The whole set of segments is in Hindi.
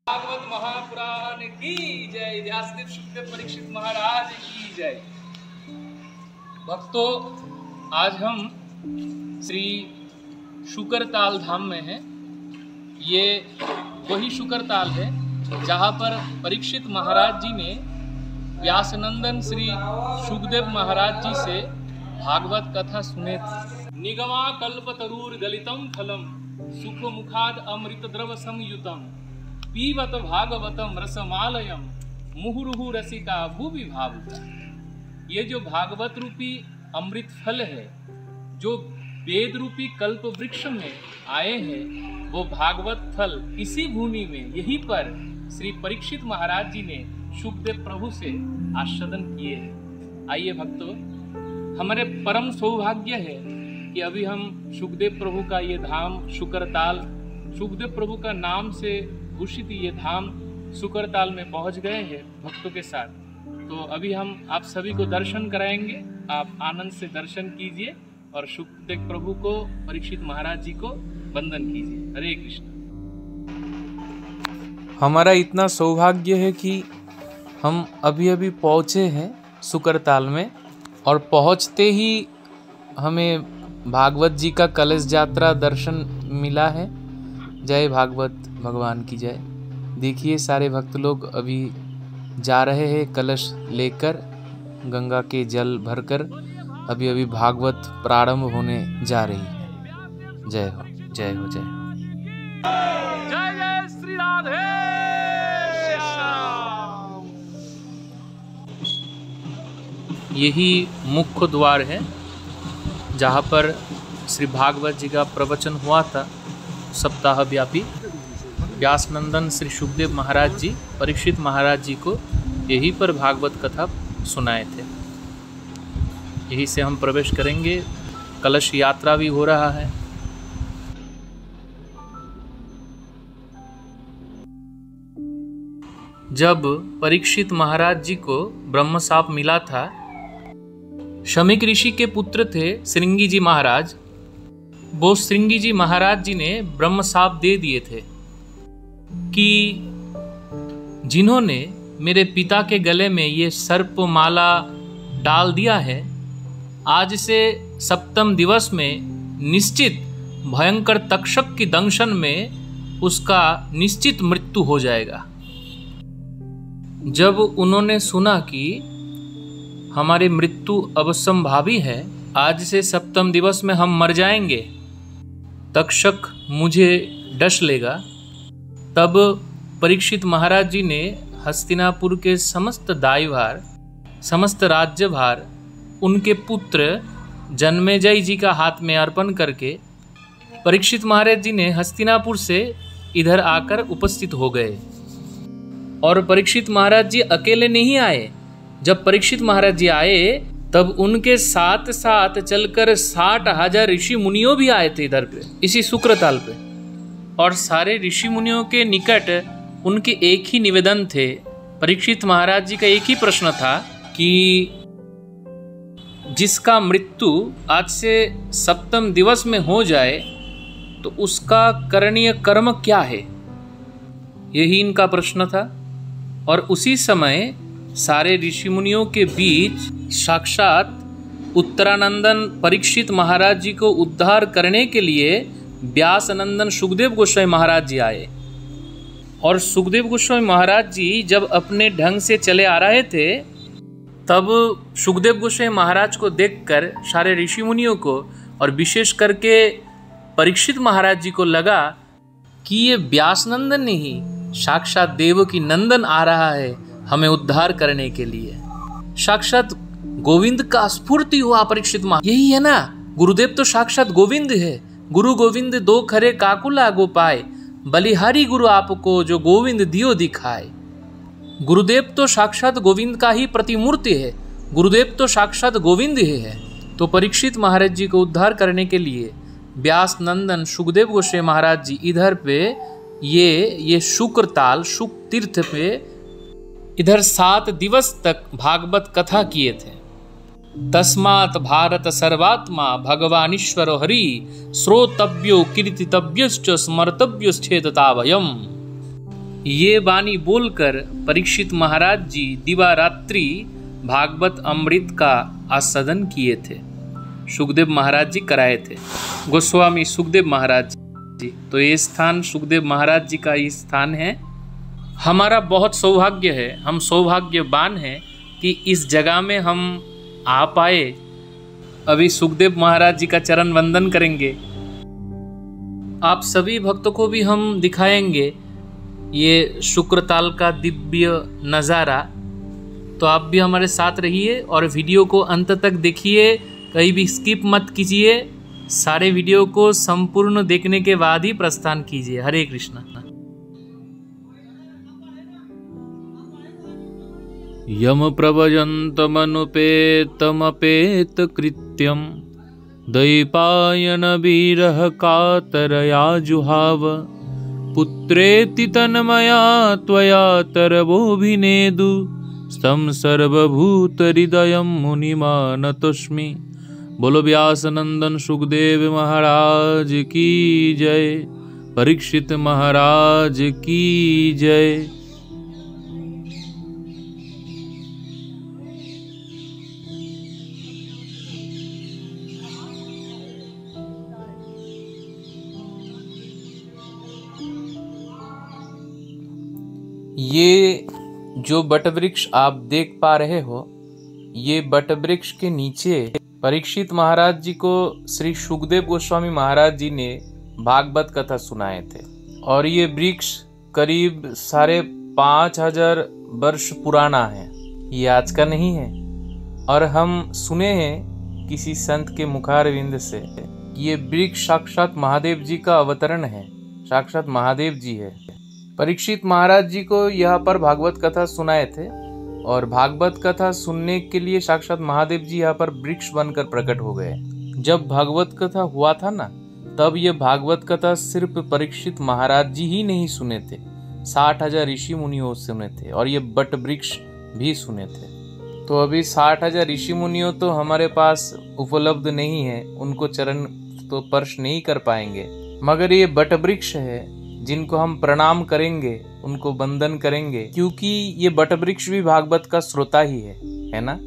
भागवत महापुराण की जय। व्यासदेव शुकदेव परीक्षित महाराज की जय। भक्तों, आज हम श्री शुकरताल धाम में हैं। ये वही शुकरताल है जहाँ पर परीक्षित महाराज जी ने व्यासनंदन श्री शुकदेव महाराज जी से भागवत कथा सुने थे। निगमा कल्पतरूर गलितम फलम सुख मुखाद अमृत द्रव संयुतम पीबत भागवतम रसमालयम मुहुरुहु रसिका भूवि भावुका। ये जो भागवत रूपी अमृत फल है, जो वेद रूपी कल्प वृक्ष में आए हैं, वो भागवत फल इसी भूमि में, यहीं पर श्री परीक्षित महाराज जी ने शुकदेव प्रभु से आस्वादन किए हैं। आइए भक्तों, हमारे परम सौभाग्य है कि अभी हम शुकदेव प्रभु का ये धाम शुकरताल, शुकदेव प्रभु का नाम से भूषित ये धाम शुकरताल में पहुंच गए हैं भक्तों के साथ। तो अभी हम आप सभी को दर्शन कराएंगे। आप आनंद से दर्शन कीजिए और शुकदेव प्रभु को, परीक्षित महाराज जी को वंदन कीजिए। हरे कृष्ण। हमारा इतना सौभाग्य है कि हम अभी अभी पहुँचे हैं शुकरताल में, और पहुँचते ही हमें भागवत जी का कलश यात्रा दर्शन मिला है। जय भागवत भगवान की जय। देखिए, सारे भक्त लोग अभी जा रहे हैं कलश लेकर, गंगा के जल भरकर। अभी अभी भागवत प्रारंभ होने जा रही है। जय हो, जय हो, जय हो। जय जय श्री राधे श्याम। यही मुख्य द्वार है जहाँ पर श्री भागवत जी का प्रवचन हुआ था सप्ताह व्यापी। व्यासनंदन श्री शुकदेव महाराज जी परीक्षित महाराज जी को यहीं पर भागवत कथा सुनाए थे। यहीं से हम प्रवेश करेंगे। कलश यात्रा भी हो रहा है। जब परीक्षित महाराज जी को ब्रह्म शाप मिला था, शमीक ऋषि के पुत्र थे श्रृंगी जी महाराज। वो श्रृंगी जी महाराज जी ने ब्रह्म शाप दे दिए थे कि जिन्होंने मेरे पिता के गले में ये सर्प माला डाल दिया है, आज से सप्तम दिवस में निश्चित भयंकर तक्षक की दंशन में उसका निश्चित मृत्यु हो जाएगा। जब उन्होंने सुना कि हमारी मृत्यु अवश्यंभावी है, आज से सप्तम दिवस में हम मर जाएंगे, तक्षक मुझे डस लेगा, तब परीक्षित महाराज जी ने हस्तिनापुर के समस्त दायभार, समस्त राज्यभार उनके पुत्र जन्मेजय जी का हाथ में अर्पण करके परीक्षित महाराज जी ने हस्तिनापुर से इधर आकर उपस्थित हो गए। और परीक्षित महाराज जी अकेले नहीं आए। जब परीक्षित महाराज जी आए तब उनके साथ साथ चलकर 60,000 ऋषि मुनियों भी आए थे इधर पे, इसी शुक्रताल पे। और सारे ऋषि मुनियों के निकट उनके एक ही निवेदन थे। परीक्षित महाराज जी का एक ही प्रश्न था कि जिसका मृत्यु आज से सप्तम दिवस में हो जाए तो उसका करणीय कर्म क्या है, यही इनका प्रश्न था। और उसी समय सारे ऋषि मुनियों के बीच साक्षात उत्तरानंदन परीक्षित महाराज जी को उद्धार करने के लिए व्यासनंदन शुकदेव गोस्वामी महाराज जी आए। और शुकदेव गोस्वामी महाराज जी जब अपने ढंग से चले आ रहे थे, तब शुकदेव गोस्वामी महाराज को देखकर सारे ऋषि मुनियों को और विशेष करके परीक्षित महाराज जी को लगा कि ये व्यासनंदन नहीं, साक्षात देवकी नंदन आ रहा है हमें उद्धार करने के लिए। साक्षात गोविंद का स्फूर्ति हुआ परीक्षित महाराज। यही है ना, गुरुदेव तो साक्षात गोविंद है। गुरु गोविंद दो खरे काकुला गो पाए, बलिहारी गुरु आपको जो गोविंद दियो दिखाए। गुरुदेव तो साक्षात गोविंद का ही प्रतिमूर्ति है। गुरुदेव तो साक्षात गोविंद ही है। तो परीक्षित महाराज जी को उद्धार करने के लिए व्यासनंदन शुकदेव गोस्वामी महाराज जी इधर पे ये शुक्रताल, शुक तीर्थ पे इधर 7 दिवस तक भागवत कथा किए थे। तस्मात् भारत सर्वात्मा भगवानीश्वरो हरि श्रोतव्यो कीर्तितव्यश्च स्मर्तव्यश्चेतता भयम्। ये वाणी बोलकर परीक्षित महाराज जी दिवा रात्रि भागवत अमृत का आस्वादन किए थे। सुखदेव महाराज जी कराए थे, गोस्वामी सुखदेव महाराज जी। तो ये स्थान सुखदेव महाराज जी का ये स्थान है। हमारा बहुत सौभाग्य है, हम सौभाग्यवान हैं कि इस जगह में हम आ पाए। अभी सुखदेव महाराज जी का चरण वंदन करेंगे। आप सभी भक्तों को भी हम दिखाएंगे ये शुक्रताल का दिव्य नज़ारा। तो आप भी हमारे साथ रहिए और वीडियो को अंत तक देखिए, कहीं भी स्किप मत कीजिए। सारे वीडियो को संपूर्ण देखने के बाद ही प्रस्थान कीजिए। हरे कृष्णा। यम प्रव्रजन्तमनुपेतमपेत कृत्यं दैपायन विरह कातरया जुहाव पुत्रेति तन्मया त्वया तरवोभिनेदु स्तं सर्वभूत हृदयं मुनिमानतोऽस्मि। बोलो व्यास नंदन सुखदेव महाराज की जय, परीक्षित महाराज की जय। ये जो बटवृक्ष आप देख पा रहे हो, ये बटवृक्ष के नीचे परीक्षित महाराज जी को श्री सुखदेव गोस्वामी महाराज जी ने भागवत कथा सुनाए थे। और ये वृक्ष करीब 5,500 वर्ष पुराना है, ये आज का नहीं है। और हम सुने हैं किसी संत के मुखारविंद से, ये वृक्ष साक्षात महादेव जी का अवतरण है, साक्षात महादेव जी है। परीक्षित महाराज जी को यहाँ पर भागवत कथा सुनाए थे और भागवत कथा सुनने के लिए साक्षात महादेव जी यहाँ पर वृक्ष बनकर प्रकट हो गए। जब भागवत कथा हुआ था ना, तब ये भागवत कथा सिर्फ परीक्षित महाराज जी ही नहीं सुने थे, 60,000 ऋषि मुनियों सुने थे और ये बट वृक्ष भी सुने थे। तो अभी 60,000 ऋषि मुनियों तो हमारे पास उपलब्ध नहीं है, उनको चरण तो स्पर्श नहीं कर पाएंगे, मगर ये बट वृक्ष है जिनको हम प्रणाम करेंगे, उनको वंदन करेंगे, क्योंकि ये बटवृक्ष भी भागवत का श्रोता ही है ना।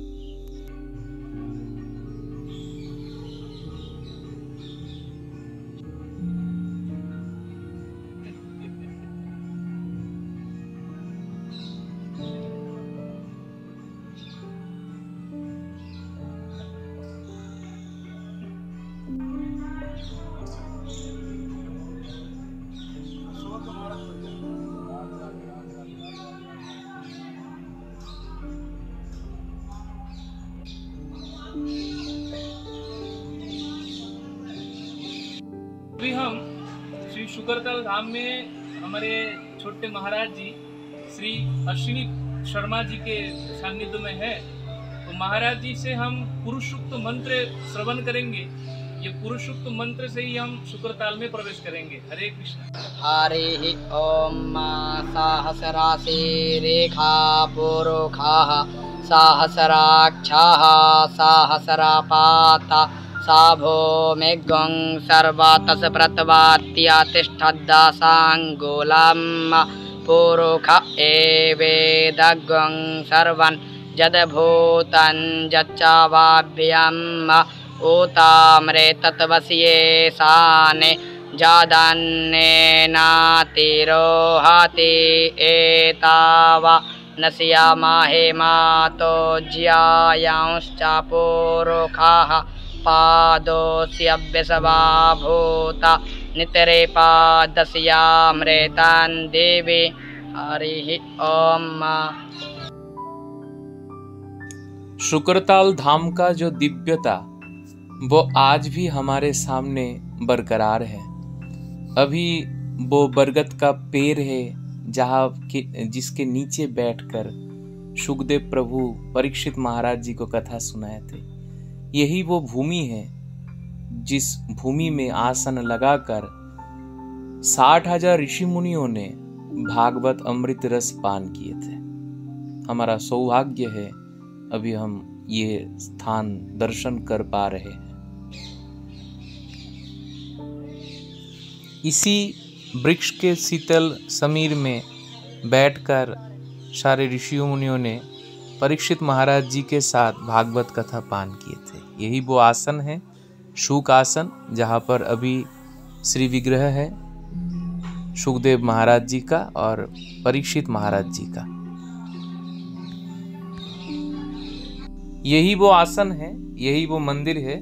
अभी हम श्री शुक्रताल धाम में हमारे छोटे महाराज जी श्री अश्विनी शर्मा जी के सानिध्य में है। तो महाराज जी से हम पुरुषोक्त मंत्र श्रवण करेंगे। ये पुरुषोक्त मंत्र से ही हम शुक्रताल में प्रवेश करेंगे। हरे कृष्ण। हरि ओम सहस्रासि रेखा पुरुखाः सहस्राक्षाः सहस्रपाता साभो मेघं सर्वतस प्रतवात्या तिष्ठद्दासाङ्गुलं पुरुष एवेदग्ं सर्वं यद्भूतं यच्चावाभ्यम् ऊताम्रे तत्वस्ये साने जादन्नेनातिरोहति एतावा नस्यामहे मातो ज्यायांश्च पुरुखाः पादोऽस्यभ्यसवाभूता नितरे पादस्यामृतान् देवी। हरि ओम। शुक्रताल धाम का जो दिव्यता वो आज भी हमारे सामने बरकरार है। अभी वो बरगद का पेड़ है जिसके नीचे बैठकर सुखदेव प्रभु परीक्षित महाराज जी को कथा सुनाए थे। यही वो भूमि है जिस भूमि में आसन लगाकर 60,000 ऋषि मुनियों ने भागवत अमृत रस पान किए थे। हमारा सौभाग्य है अभी हम ये स्थान दर्शन कर पा रहे हैं। इसी वृक्ष के शीतल समीर में बैठकर सारे ऋषियों मुनियों ने परीक्षित महाराज जी के साथ भागवत कथा पान किए थे। यही वो आसन है, शुक आसन, जहाँ पर अभी श्री विग्रह है सुखदेव महाराज जी का और परीक्षित महाराज जी का। यही वो आसन है, यही वो मंदिर है,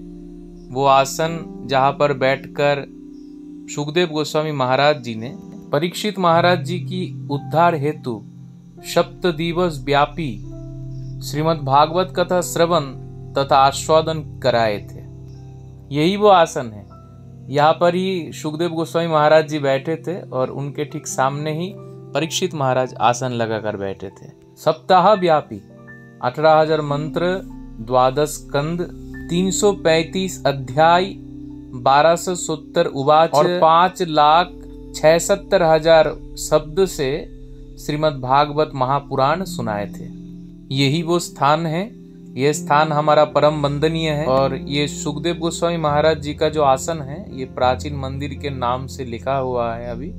वो आसन जहाँ पर बैठकर सुखदेव गोस्वामी महाराज जी ने परीक्षित महाराज जी की उद्धार हेतु सप्त दिवस व्यापी श्रीमद् भागवत कथा श्रवण तथा आस्वादन कराए थे। यही वो आसन है, यहाँ पर ही सुखदेव गोस्वामी महाराज जी बैठे थे और उनके ठीक सामने ही परीक्षित महाराज आसन लगाकर बैठे थे। सप्ताह व्यापी 18,000 मंत्र, 12 स्कंद, 335 अध्याय, 1200 सूत्र उवाच और 5,76,000 शब्द से श्रीमद् भागवत महापुराण सुनाए थे। यही वो स्थान है, ये स्थान हमारा परम वंदनीय है। और ये सुखदेव गोस्वामी महाराज जी का जो आसन है, ये प्राचीन मंदिर के नाम से लिखा हुआ है। अभी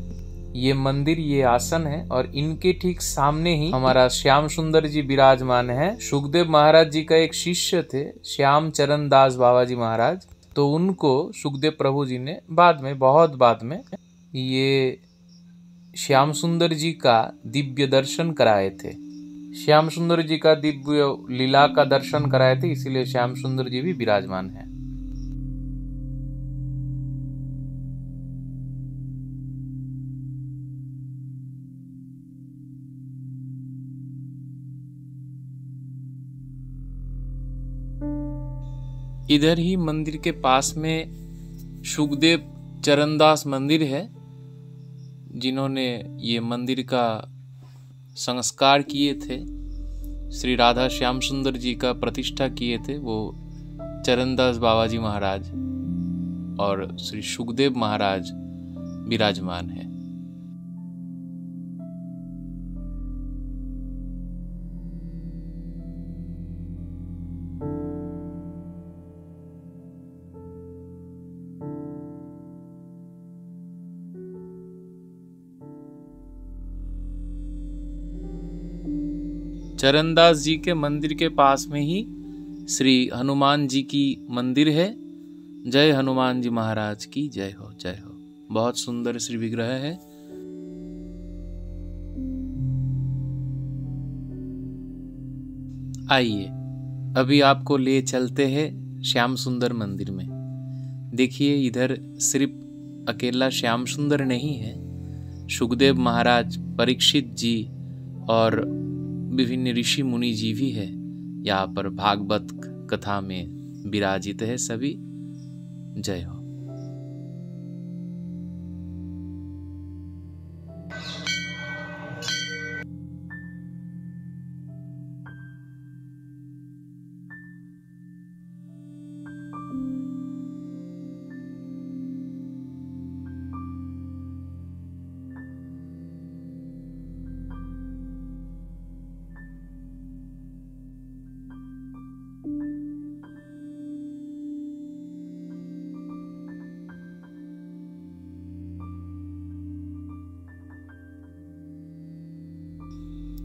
ये मंदिर, ये आसन है और इनके ठीक सामने ही हमारा श्याम सुंदर जी विराजमान है। सुखदेव महाराज जी का एक शिष्य थे श्याम चरण दास बाबा जी महाराज, तो उनको सुखदेव प्रभु जी ने बाद में, बहुत बाद में, ये श्याम सुंदर जी का दिव्य दर्शन कराए थे। श्याम सुंदर जी का दिव्य लीला का दर्शन कराए थे, इसीलिए श्याम सुंदर जी भी विराजमान है। इधर ही मंदिर के पास में सुखदेव चरणदास मंदिर है, जिन्होंने ये मंदिर का संस्कार किए थे, श्री राधा श्याम सुंदर जी का प्रतिष्ठा किए थे, वो चरणदास बाबा जी महाराज और श्री सुखदेव महाराज विराजमान है। चरणदास जी के मंदिर के पास में ही श्री हनुमान जी की मंदिर है। जय हनुमान जी महाराज की जय हो, जय हो। बहुत सुंदर श्री विग्रह है। आइए अभी आपको ले चलते हैं श्याम सुंदर मंदिर में। देखिए, इधर सिर्फ अकेला श्याम सुंदर नहीं है, सुखदेव महाराज, परीक्षित जी और विभिन्न ऋषि मुनि जी भी है यहाँ पर भागवत कथा में विराजित है सभी। जय हो।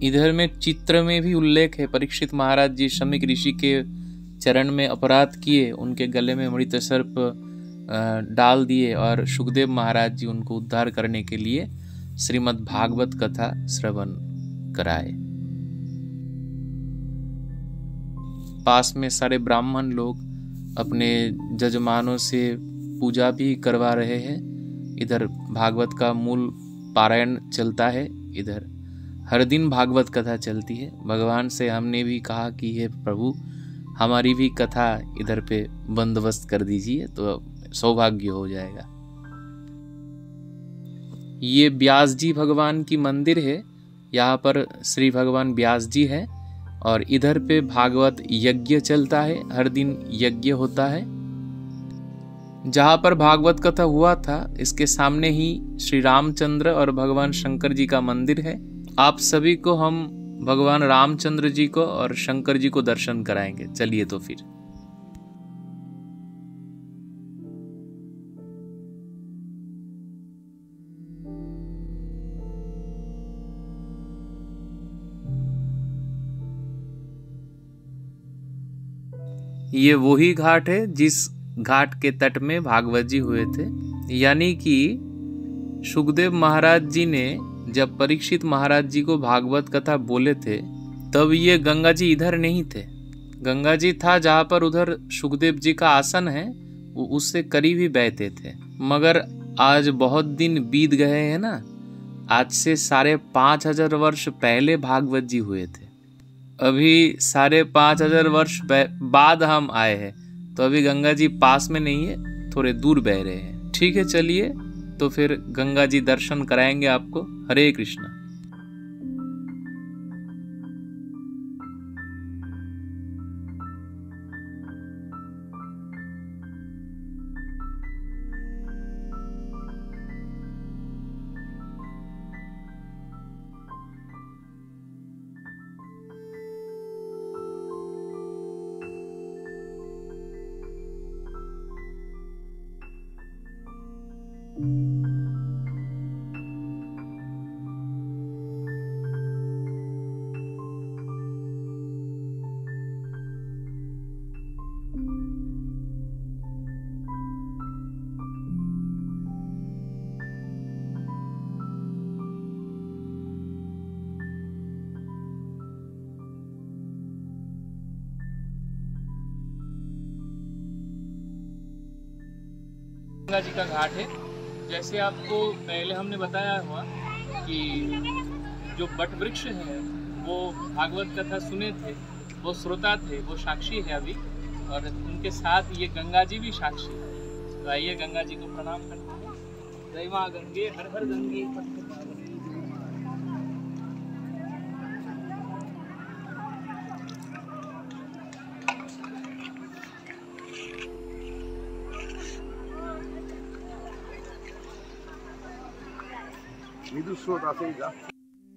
इधर में चित्र में भी उल्लेख है, परीक्षित महाराज जी शमीक ऋषि के चरण में अपराध किए, उनके गले में मृत सर्प डाल दिए और सुखदेव महाराज जी उनको उद्धार करने के लिए श्रीमद् भागवत कथा श्रवण कराए। पास में सारे ब्राह्मण लोग अपने जजमानों से पूजा भी करवा रहे हैं। इधर भागवत का मूल पारायण चलता है, इधर हर दिन भागवत कथा चलती है। भगवान से हमने भी कहा कि हे प्रभु, हमारी भी कथा इधर पे बंदोबस्त कर दीजिए तो सौभाग्य हो जाएगा। ये व्यास जी भगवान की मंदिर है, यहाँ पर श्री भगवान व्यास जी है और इधर पे भागवत यज्ञ चलता है, हर दिन यज्ञ होता है। जहाँ पर भागवत कथा हुआ था, इसके सामने ही श्री रामचंद्र और भगवान शंकर जी का मंदिर है। आप सभी को हम भगवान रामचंद्र जी को और शंकर जी को दर्शन कराएंगे। चलिए तो फिर। ये वही घाट है जिस घाट के तट में भागवत जी हुए थे। यानी कि सुखदेव महाराज जी ने जब परीक्षित महाराज जी को भागवत कथा बोले थे तब ये गंगा जी इधर नहीं थे। गंगा जी था जहाँ पर उधर सुखदेव जी का आसन है, वो उससे करीब ही बहते थे। मगर आज बहुत दिन बीत गए हैं ना, आज से 5,500 वर्ष पहले भागवत जी हुए थे। अभी 5,500 वर्ष बाद हम आए हैं, तो अभी गंगा जी पास में नहीं है, थोड़े दूर बह रहे हैं। ठीक है, चलिए तो फिर गंगा जी दर्शन कराएंगे आपको। हरे कृष्णा। गंगा जी का घाट है। जैसे आपको पहले हमने बताया हुआ कि जो बट वृक्ष है वो भागवत कथा सुने थे, वो श्रोता थे, वो साक्षी है अभी, और उनके साथ ये गंगा जी भी साक्षी है। तो आइए गंगा जी को प्रणाम करते हैं। जय माँ गंगे, हर हर गंगे।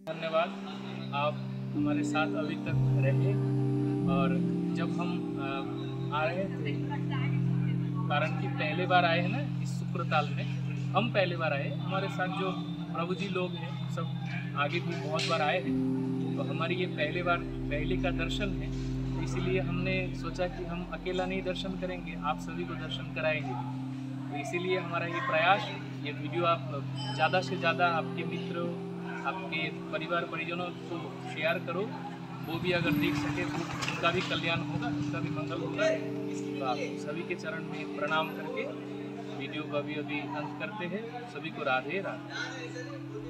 धन्यवाद, आप हमारे साथ अभी तक रहे। और जब हम आ रहे थे, कारण कि पहले बार आए हैं ना इस शुक्रताल में, हम पहले बार आए। हमारे साथ जो प्रभु जी लोग हैं सब आगे भी बहुत बार आए हैं, तो हमारी ये पहले का दर्शन है। तो इसीलिए हमने सोचा कि हम अकेला नहीं दर्शन करेंगे, आप सभी को दर्शन कराएंगे। तो इसीलिए हमारा ये प्रयास, ये वीडियो आप ज़्यादा से ज़्यादा आपके मित्रों, आपके परिवार परिजनों को शेयर करो। वो भी अगर देख सके तो उनका भी कल्याण होगा, उनका भी मंगल होगा। तो आप सभी के चरण में प्रणाम करके वीडियो का भी अभी अंत करते हैं। सभी को राधे राधे।